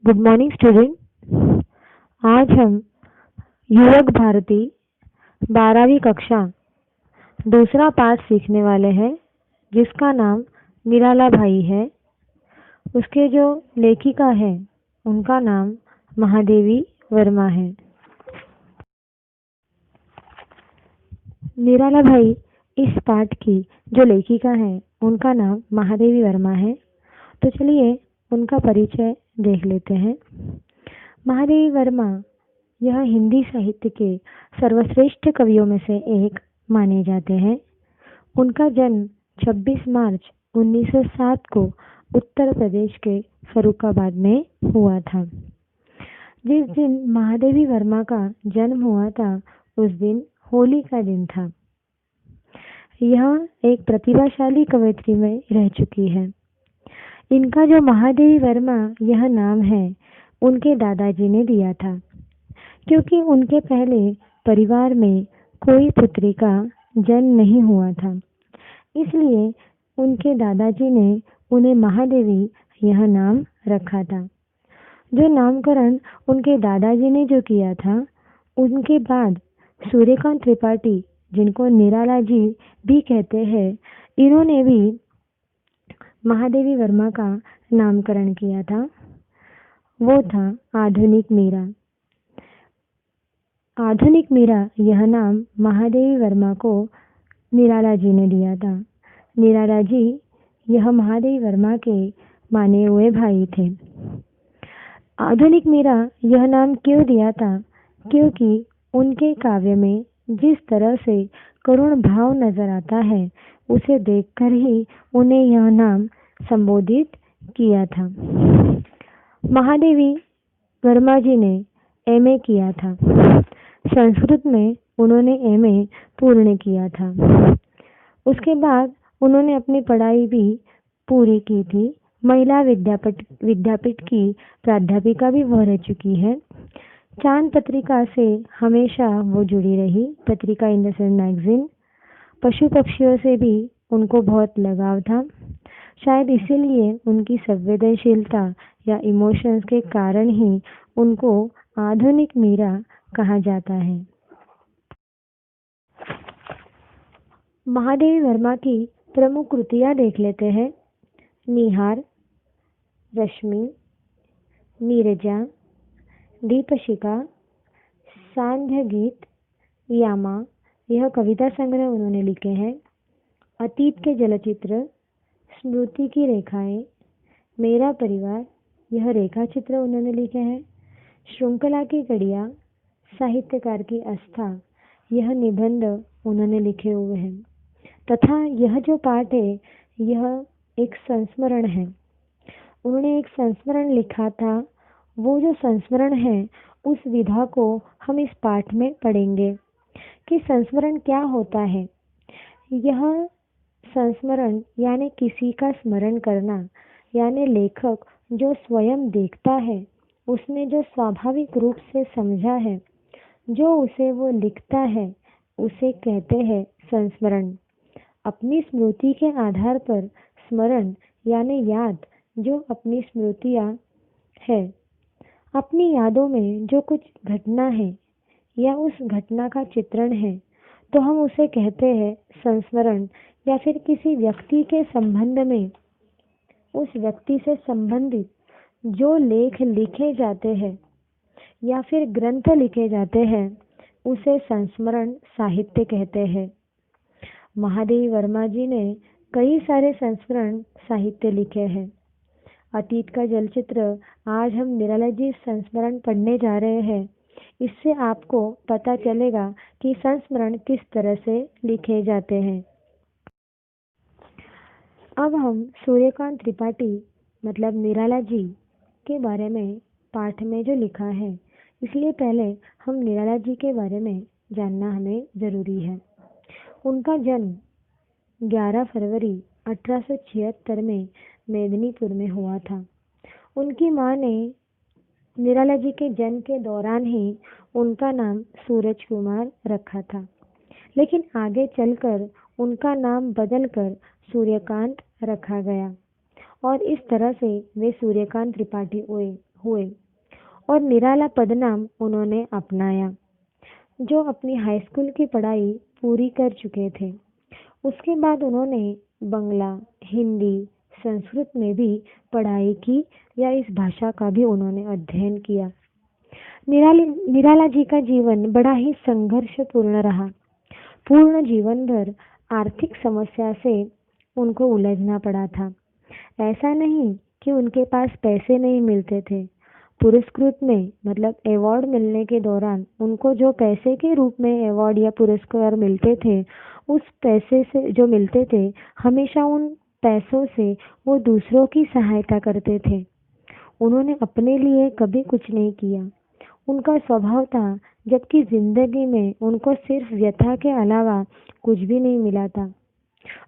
Good morning student. आज हम युवक भारती 12वीं कक्षा दूसरा पाठ सीखने वाले हैं, जिसका नाम निराला भाई है। उसके जो लेखिका है उनका नाम महादेवी वर्मा है। निराला भाई इस पाठ की जो लेखिका है उनका नाम महादेवी वर्मा है। तो चलिए उनका परिचय देख लेते हैं। महादेवी वर्मा यह हिंदी साहित्य के सर्वश्रेष्ठ कवियों में से एक माने जाते हैं। उनका जन्म 26 मार्च 1907 को उत्तर प्रदेश के फर्रुखाबाद में हुआ था। जिस दिन महादेवी वर्मा का जन्म हुआ था उस दिन होली का दिन था। यह एक प्रतिभाशाली कवयित्री में रह चुकी है। इनका जो महादेवी वर्मा यह नाम है उनके दादाजी ने दिया था, क्योंकि उनके पहले परिवार में कोई पुत्री का जन्म नहीं हुआ था। इसलिए उनके दादाजी ने उन्हें महादेवी यह नाम रखा था। जो नामकरण उनके दादाजी ने जो किया था, उनके बाद सूर्यकांत त्रिपाठी, जिनको निराला जी भी कहते हैं, इन्होंने भी महादेवी वर्मा का नामकरण किया था। वो था आधुनिक मीरा। आधुनिक मीरा यह नाम महादेवी वर्मा को निराला जी ने दिया था। निराला जी यह महादेवी वर्मा के माने हुए भाई थे। आधुनिक मीरा यह नाम क्यों दिया था? क्योंकि उनके काव्य में जिस तरह से करुण भाव नजर आता है, उसे देखकर ही उन्हें यह नाम संबोधित किया था। महादेवी वर्मा जी ने एमए किया था। संस्कृत में उन्होंने एमए पूर्ण किया था। उसके बाद उन्होंने अपनी पढ़ाई भी पूरी की थी। महिला विद्यापीठ की प्राध्यापिका भी वह रह चुकी है। चांद पत्रिका से हमेशा वो जुड़ी रही, पत्रिका इन द सन मैगजीन। पशु पक्षियों से भी उनको बहुत लगाव था। शायद इसीलिए उनकी संवेदनशीलता या इमोशंस के कारण ही उनको आधुनिक मीरा कहा जाता है। महादेवी वर्मा की प्रमुख कृतियां देख लेते हैं। निहार, रश्मि, नीरजा, दीपशिखा, सांध्य गीत, यामा, यह कविता संग्रह उन्होंने लिखे हैं। अतीत के जलचित्र, स्मृति की रेखाएं, मेरा परिवार, यह रेखा चित्र उन्होंने लिखे हैं। श्रृंखला की कड़ियाँ, साहित्यकार की आस्था, यह निबंध उन्होंने लिखे हुए हैं। तथा यह जो पाठ है यह एक संस्मरण है। उन्होंने एक संस्मरण लिखा था। वो जो संस्मरण है उस विधा को हम इस पाठ में पढ़ेंगे कि संस्मरण क्या होता है। यह संस्मरण यानी किसी का स्मरण करना, यानी लेखक जो स्वयं देखता है, उसने जो स्वाभाविक रूप से समझा है, जो उसे वो लिखता है, उसे कहते हैं संस्मरण। अपनी स्मृति के आधार पर स्मरण यानी याद, जो अपनी स्मृतियाँ है, अपनी यादों में जो कुछ घटना है या उस घटना का चित्रण है, तो हम उसे कहते हैं संस्मरण। या फिर किसी व्यक्ति के संबंध में उस व्यक्ति से संबंधित जो लेख लिखे जाते हैं या फिर ग्रंथ लिखे जाते हैं, उसे संस्मरण साहित्य कहते हैं। महादेवी वर्मा जी ने कई सारे संस्मरण साहित्य लिखे हैं। अतीत का जलचित्र, आज हम निराला जी संस्मरण पढ़ने जा रहे हैं। इससे आपको पता चलेगा कि संस्मरण किस तरह से लिखे जाते हैं। अब हम सूर्यकांत त्रिपाठी मतलब निराला जी के बारे में पाठ में जो लिखा है, इसलिए पहले हम निराला जी के बारे में जानना हमें ज़रूरी है। उनका जन्म 11 फरवरी 1876 में मेदिनीपुर में हुआ था। उनकी माँ ने निराला जी के जन्म के दौरान ही उनका नाम सूरज कुमार रखा था, लेकिन आगे चलकर उनका नाम बदलकर सूर्यकांत रखा गया और इस तरह से वे सूर्यकांत त्रिपाठी हुए और निराला पदनाम उन्होंने अपनाया। जो अपनी हाई स्कूल की पढ़ाई पूरी कर चुके थे, उसके बाद उन्होंने बंगला, हिंदी, संस्कृत में भी पढ़ाई की या इस भाषा का भी उन्होंने अध्ययन किया। निराला जी का जीवन बड़ा ही संघर्षपूर्ण रहा। पूर्ण जीवन भर आर्थिक समस्या से उनको उलझना पड़ा था। ऐसा नहीं कि उनके पास पैसे नहीं मिलते थे। पुरस्कृत में मतलब अवार्ड मिलने के दौरान उनको जो पैसे के रूप में अवार्ड या पुरस्कार मिलते थे, उस पैसे से जो मिलते थे, हमेशा उन पैसों से वो दूसरों की सहायता करते थे। उन्होंने अपने लिए कभी कुछ नहीं किया। उनका स्वभाव था, जबकि जिंदगी में उनको सिर्फ व्यथा के अलावा कुछ भी नहीं मिला था।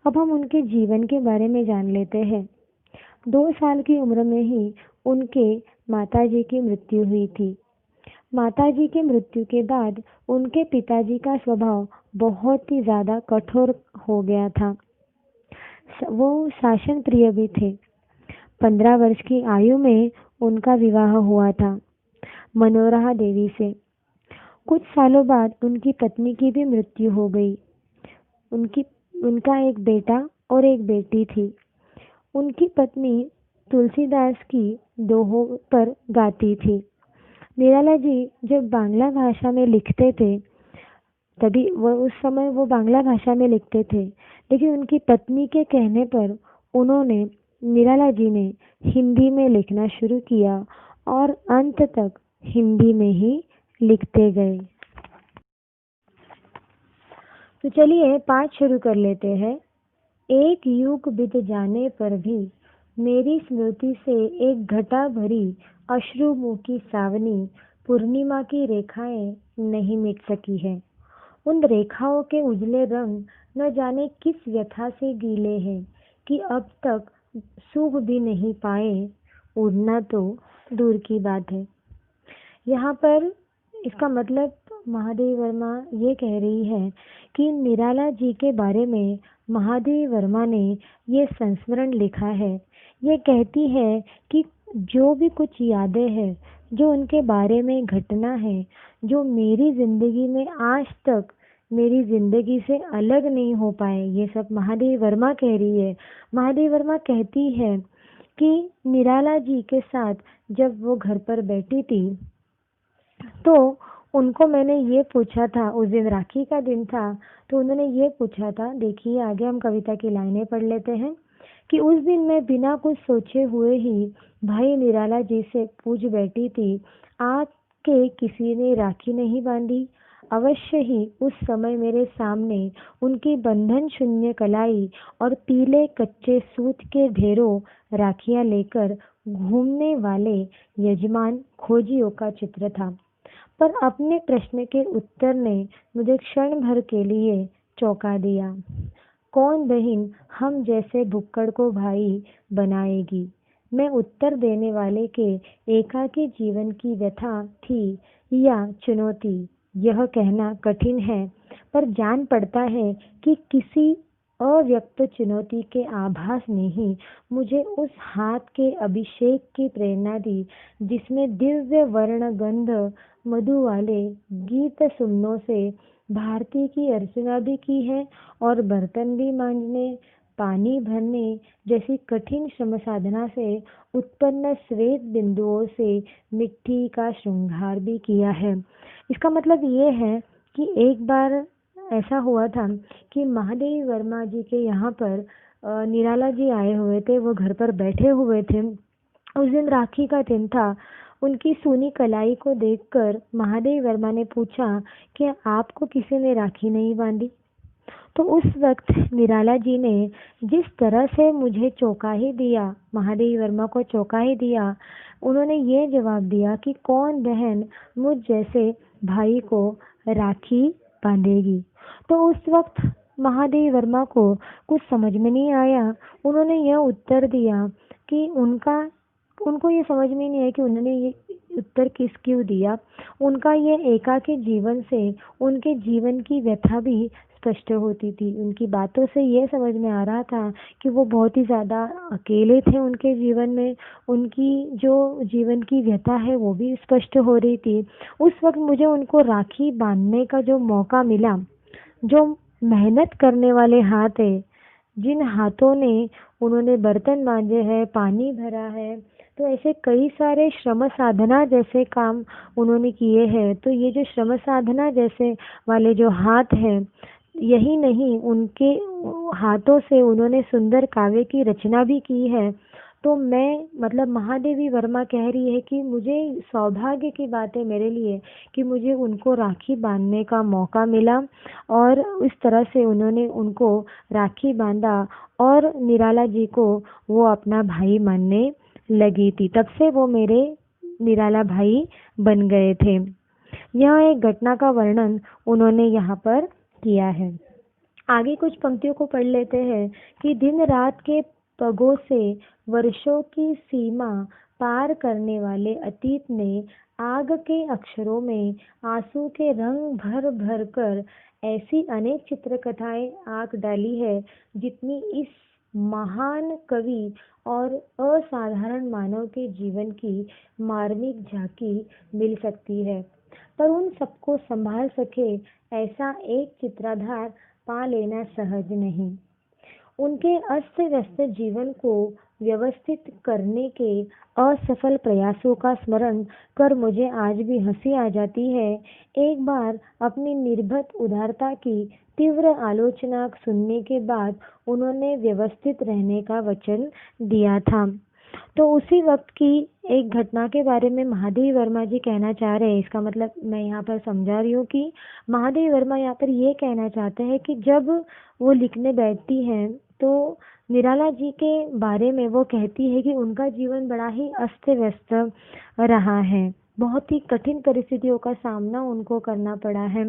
अब हम उनके जीवन के बारे में जान लेते हैं। 2 साल की उम्र में ही उनके माताजी की मृत्यु हुई थी। माताजी की मृत्यु के बाद उनके पिताजी का स्वभाव बहुत ही ज्यादा कठोर हो गया था। वो शासन प्रिय भी थे। 15 वर्ष की आयु में उनका विवाह हुआ था मनोरमा देवी से। कुछ सालों बाद उनकी पत्नी की भी मृत्यु हो गई। उनकी उनका एक बेटा और एक बेटी थी। उनकी पत्नी तुलसीदास की दोहों पर गाती थी। निराला जी जब बांग्ला भाषा में लिखते थे, तभी वो उस समय वो बांग्ला भाषा में लिखते थे, लेकिन उनकी पत्नी के कहने पर उन्होंने निराला जी ने हिंदी में लिखना शुरू किया और अंत तक हिंदी में ही लिखते गए। तो चलिए पाठ शुरू कर लेते हैं। एक युग बीत जाने पर भी मेरी स्मृति से एक घटा भरी अश्रुमुखी सावनी पूर्णिमा की रेखाएं नहीं मिट सकी है। उन रेखाओं के उजले रंग न जाने किस व्यथा से गीले हैं कि अब तक सूख भी नहीं पाए। उड़ना तो दूर की बात है। यहाँ पर इसका मतलब महादेवी वर्मा ये कह रही है कि निराला जी के बारे में महादेवी वर्मा ने ये संस्मरण लिखा है। ये कहती है कि जो भी कुछ यादें हैं, जो उनके बारे में घटना है, जो मेरी जिंदगी में आज तक मेरी जिंदगी से अलग नहीं हो पाए, ये सब महादेवी वर्मा कह रही है। महादेवी वर्मा कहती है कि निराला जी के साथ जब वो घर पर बैठी थी, तो उनको मैंने ये पूछा था, उस दिन राखी का दिन था, तो उन्होंने ये पूछा था, देखिए आगे हम कविता की लाइनें पढ़ लेते हैं कि उस दिन मैं बिना कुछ सोचे हुए ही भाई निराला जी से पूछ बैठी थी, आपके किसी ने राखी नहीं बांधी? अवश्य ही उस समय मेरे सामने उनकी बंधन शून्य कलाई और पीले कच्चे सूत के ढेरों राखियां लेकर घूमने वाले यजमान खोजियों का चित्र था। पर अपने प्रश्न के उत्तर ने मुझे क्षण भर के लिए चौंका दिया। कौन बहन हम जैसे भुक्कड़ को भाई बनाएगी? मैं उत्तर देने वाले के एकाकी जीवन की व्यथा थी या चुनौती, यह कहना कठिन है, पर जान पड़ता है कि किसी अव्यक्त चुनौती के आभास ने ही मुझे उस हाथ के अभिषेक की प्रेरणा दी जिसमें दिव्य वर्ण गंध मधु वाले गीत सुमनों से भारती की अर्चना भी की है और बर्तन भी मांजने, पानी भरने जैसी कठिन श्रम साधना से उत्पन्न श्वेत बिंदुओं से मिट्टी का श्रृंगार भी किया है। इसका मतलब ये है कि एक बार ऐसा हुआ था कि महादेवी वर्मा जी के यहाँ पर निराला जी आए हुए थे। वो घर पर बैठे हुए थे। उस दिन राखी का दिन था। उनकी सूनी कलाई को देखकर महादेवी वर्मा ने पूछा कि आपको किसी ने राखी नहीं बांधी? तो उस वक्त निराला जी ने जिस तरह से मुझे चौंका ही दिया, महादेवी वर्मा को चौंका ही दिया, उन्होंने ये जवाब दिया कि कौन बहन मुझ जैसे भाई को राखी बांधेगी। तो उस वक्त महादेवी वर्मा को कुछ समझ में नहीं आया। उन्होंने यह उत्तर दिया कि उनको ये समझ में नहीं आया कि उन्होंने ये उत्तर क्यों दिया। उनका ये एकाकी जीवन से उनके जीवन की व्यथा भी स्पष्ट होती थी। उनकी बातों से ये समझ में आ रहा था कि वो बहुत ही ज़्यादा अकेले थे उनके जीवन में। उनकी जो जीवन की व्यथा है वो भी स्पष्ट हो रही थी। उस वक्त मुझे उनको राखी बांधने का जो मौका मिला, जो मेहनत करने वाले हाथ है, जिन हाथों ने उन्होंने बर्तन मांजे हैं, पानी भरा है, तो ऐसे कई सारे श्रम साधना जैसे काम उन्होंने किए हैं। तो ये जो श्रम साधना जैसे वाले जो हाथ हैं, यही नहीं, उनके हाथों से उन्होंने सुंदर काव्य की रचना भी की है। तो मैं मतलब महादेवी वर्मा कह रही है कि मुझे सौभाग्य की बात है मेरे लिए कि मुझे उनको राखी बांधने का मौका मिला, और इस तरह से उन्होंने उनको राखी बांधा और निराला जी को वो अपना भाई मानने लगी थी। तब से वो मेरे निराला भाई बन गए थे। यह एक घटना का वर्णन उन्होंने यहाँ पर किया है। आगे कुछ पंक्तियों को पढ़ लेते हैं कि दिन रात के पगों से वर्षों की सीमा पार करने वाले अतीत ने आग के अक्षरों में आंसू के रंग भर भर कर ऐसी अनेक चित्रकथाएं आंक डाली है जितनी इस महान कवि और असाधारण मानव के जीवन की मार्मिक झांकी मिल सकती है। पर उन सबको संभाल सके ऐसा एक चित्राधार पा लेना सहज नहीं। उनके अस्त व्यस्त जीवन को व्यवस्थित करने के असफल प्रयासों का स्मरण कर मुझे आज भी हंसी आ जाती है। एक बार अपनी निर्भत उदारता की तीव्र आलोचना सुनने के बाद उन्होंने व्यवस्थित रहने का वचन दिया था। तो उसी वक्त की एक घटना के बारे में महादेवी वर्मा जी कहना चाह रहे हैं। इसका मतलब मैं यहाँ पर समझा रही हूँ कि महादेवी वर्मा यहाँ पर ये कहना चाहते हैं कि जब वो लिखने बैठती हैं तो निराला जी के बारे में वो कहती है कि उनका जीवन बड़ा ही अस्त व्यस्त रहा है, बहुत ही कठिन परिस्थितियों का सामना उनको करना पड़ा है।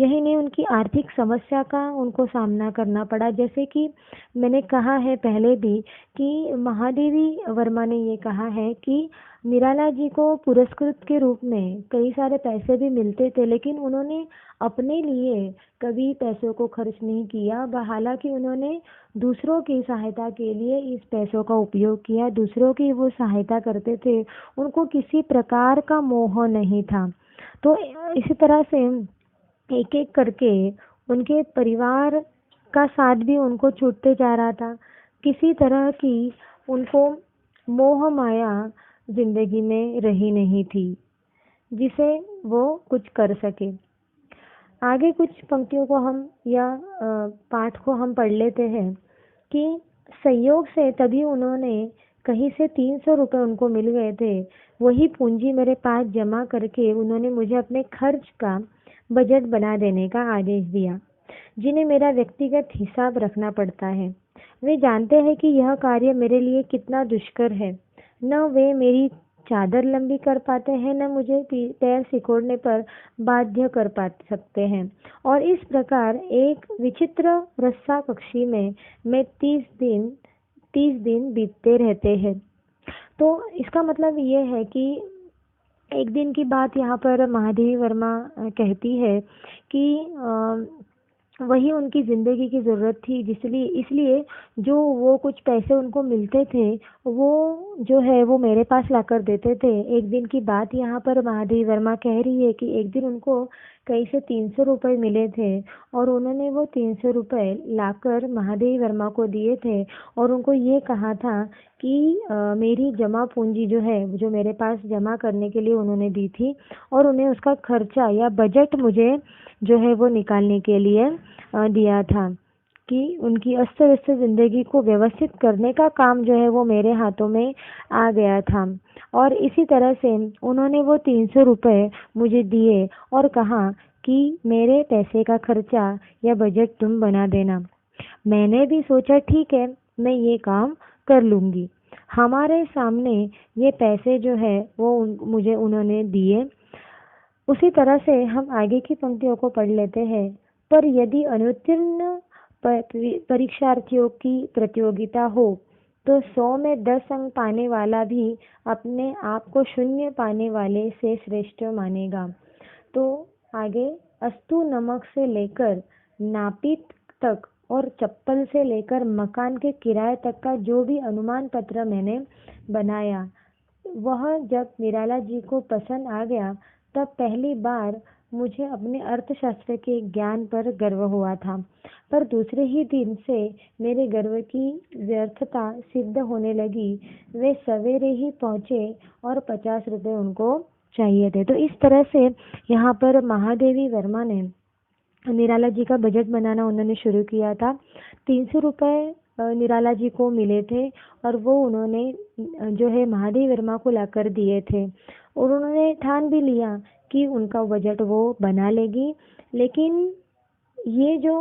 यही नहीं, उनकी आर्थिक समस्या का उनको सामना करना पड़ा। जैसे कि मैंने कहा है पहले भी कि महादेवी वर्मा ने ये कहा है कि निराला जी को पुरस्कृत के रूप में कई सारे पैसे भी मिलते थे, लेकिन उन्होंने अपने लिए कभी पैसों को खर्च नहीं किया। हालांकि उन्होंने दूसरों की सहायता के लिए इस पैसों का उपयोग किया, दूसरों की वो सहायता करते थे, उनको किसी प्रकार का मोह नहीं था। तो इसी तरह से एक एक करके उनके परिवार का साथ भी उनको छूटते जा रहा था। किसी तरह की उनको मोह माया जिंदगी में रही नहीं थी जिसे वो कुछ कर सके। आगे कुछ पंक्तियों को हम या पाठ को हम पढ़ लेते हैं कि संयोग से तभी उन्होंने कहीं से 300 रुपये उनको मिल गए थे। वही पूंजी मेरे पास जमा करके उन्होंने मुझे अपने खर्च का बजट बना देने का आदेश दिया, जिन्हें मेरा व्यक्तिगत हिसाब रखना पड़ता है। वे जानते हैं कि यह कार्य मेरे लिए कितना दुष्कर है। न वे मेरी चादर लंबी कर पाते हैं, न मुझे पैर सिकोड़ने पर बाध्य कर पा सकते हैं। और इस प्रकार एक विचित्र रस्सा कक्षी में मैं 30 दिन बीतते रहते हैं। तो इसका मतलब ये है कि एक दिन की बात यहाँ पर महादेवी वर्मा कहती है कि वही उनकी जिंदगी की जरूरत थी, जिसलिए इसलिए जो वो कुछ पैसे उनको मिलते थे वो जो है वो मेरे पास लाकर देते थे। एक दिन की बात यहाँ पर महादेवी वर्मा कह रही है कि एक दिन उनको कहीं से 300 रुपये मिले थे और उन्होंने वो 300 रुपये लाकर महादेवी वर्मा को दिए थे और उनको ये कहा था कि मेरी जमा पूंजी जो है, जो मेरे पास जमा करने के लिए उन्होंने दी थी, और उन्हें उसका खर्चा या बजट मुझे जो है वो निकालने के लिए दिया था, कि उनकी अस्त व्यस्त जिंदगी को व्यवस्थित करने का काम जो है वो मेरे हाथों में आ गया था। और इसी तरह से उन्होंने वो 300 रुपये मुझे दिए और कहा कि मेरे पैसे का खर्चा या बजट तुम बना देना। मैंने भी सोचा ठीक है, मैं ये काम कर लूँगी। हमारे सामने ये पैसे जो है वो मुझे उन्होंने दिए। उसी तरह से हम आगे की पंक्तियों को पढ़ लेते हैं। पर यदि अनुत्तीर्ण परीक्षार्थियों की प्रतियोगिता हो तो 100 में 10 अंक पाने वाला भी अपने आप को शून्य पाने वाले से श्रेष्ठ मानेगा। तो आगे अस्तु नमक से लेकर नापित तक और चप्पल से लेकर मकान के किराए तक का जो भी अनुमान पत्र मैंने बनाया, वह जब निराला जी को पसंद आ गया, तब पहली बार मुझे अपने अर्थशास्त्र के ज्ञान पर गर्व हुआ था। पर दूसरे ही दिन से मेरे गर्व की व्यर्थता सिद्ध होने लगी। वे सवेरे ही पहुंचे और 50 रुपये उनको चाहिए थे। तो इस तरह से यहाँ पर महादेवी वर्मा ने निराला जी का बजट बनाना उन्होंने शुरू किया था। 300 रुपये निराला जी को मिले थे और वो उन्होंने जो है महादेवी वर्मा को लाकर दिए थे, और उन्होंने ठान भी लिया कि उनका बजट वो बना लेगी। लेकिन ये जो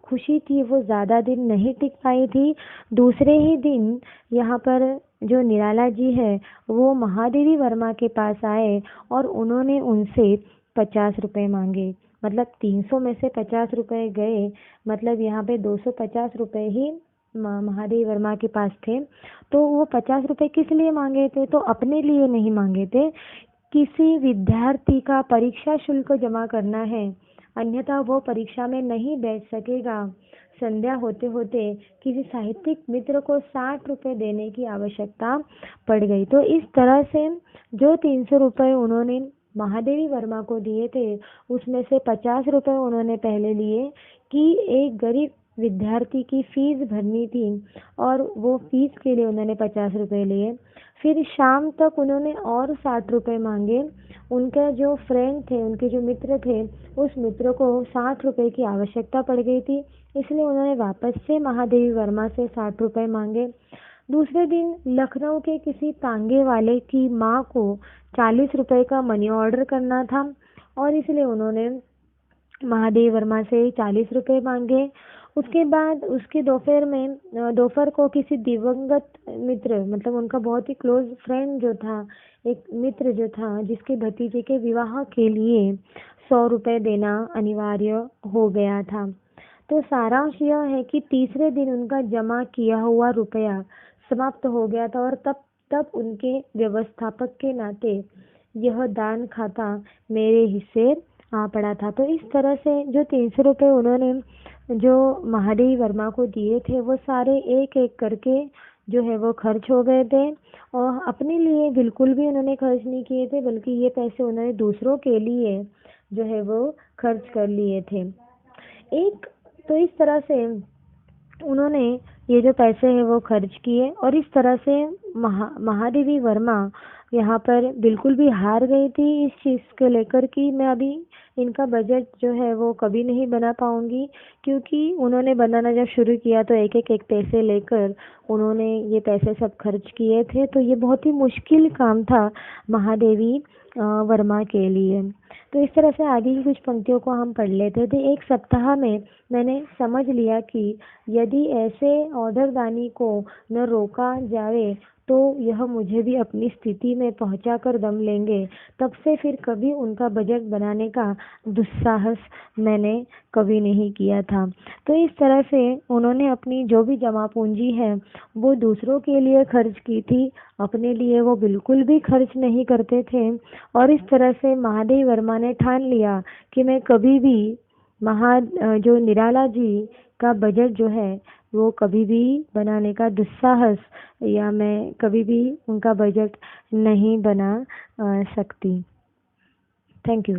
खुशी थी वो ज़्यादा दिन नहीं टिक पाई थी। दूसरे ही दिन यहाँ पर जो निराला जी है वो महादेवी वर्मा के पास आए और उन्होंने उनसे 50 रुपये मांगे। मतलब 300 में से 50 रुपये गए, मतलब यहाँ पे 250 रुपये ही महादेवी वर्मा के पास थे। तो वो 50 रुपये किस लिए मांगे थे? तो अपने लिए नहीं मांगे थे। किसी विद्यार्थी का परीक्षा शुल्क जमा करना है, अन्यथा वो परीक्षा में नहीं बैठ सकेगा। संध्या होते होते किसी साहित्यिक मित्र को 60 रुपये देने की आवश्यकता पड़ गई। तो इस तरह से जो 300 रुपये उन्होंने महादेवी वर्मा को दिए थे, उसमें से 50 रुपये उन्होंने पहले लिए कि एक गरीब विद्यार्थी की फीस भरनी थी, और वो फीस के लिए उन्होंने 50 रुपये लिए। फिर शाम तक उन्होंने और 60 रुपये मांगे। उनके जो फ्रेंड थे, उनके जो मित्र थे, उस मित्र को 60 रुपये की आवश्यकता पड़ गई थी, इसलिए उन्होंने वापस से महादेवी वर्मा से 60 रुपये मांगे। दूसरे दिन लखनऊ के किसी तांगे वाले की माँ को 40 रुपये का मनी ऑर्डर करना था, और इसलिए उन्होंने महादेवी वर्मा से 40 रुपये मांगे। उसके बाद उसके दोपहर को किसी दिवंगत मित्र, मतलब उनका बहुत ही क्लोज फ्रेंड जो था, एक मित्र जो था, जिसके भतीजे के विवाह के लिए 100 रुपये देना अनिवार्य हो गया था। तो सारांश यह है कि तीसरे दिन उनका जमा किया हुआ रुपया समाप्त हो गया था, और तब उनके व्यवस्थापक के नाते यह दान खाता मेरे हिस्से आ पड़ा था। तो इस तरह से जो 300 रुपये उन्होंने जो महादेवी वर्मा को दिए थे, वो सारे एक एक करके जो है वो खर्च हो गए थे, और अपने लिए बिल्कुल भी उन्होंने खर्च नहीं किए थे, बल्कि ये पैसे उन्होंने दूसरों के लिए जो है वो खर्च कर लिए थे। तो इस तरह से उन्होंने ये जो पैसे हैं वो खर्च किए, और इस तरह से महादेवी वर्मा यहाँ पर बिल्कुल भी हार गई थी इस चीज़ को लेकर कि मैं अभी इनका बजट जो है वो कभी नहीं बना पाऊंगी। क्योंकि उन्होंने बनाना जब शुरू किया तो एक पैसे लेकर उन्होंने ये पैसे सब खर्च किए थे। तो ये बहुत ही मुश्किल काम था महादेवी वर्मा के लिए। तो इस तरह से आगे की कुछ पंक्तियों को हम पढ़ लेते थे। एक सप्ताह में मैंने समझ लिया कि यदि ऐसे ऑर्डरदानी को न रोका जाए तो यह मुझे भी अपनी स्थिति में पहुंचाकर दम लेंगे। तब से फिर कभी उनका बजट बनाने का दुस्साहस मैंने कभी नहीं किया था। तो इस तरह से उन्होंने अपनी जो भी जमा पूंजी है वो दूसरों के लिए खर्च की थी, अपने लिए वो बिल्कुल भी खर्च नहीं करते थे। और इस तरह से महादेवी वर्मा ने ठान लिया कि मैं कभी भी जो निराला जी का बजट जो है वो कभी भी बनाने का दुस्साहस, या मैं कभी भी उनका बजट नहीं बना सकती। Thank you.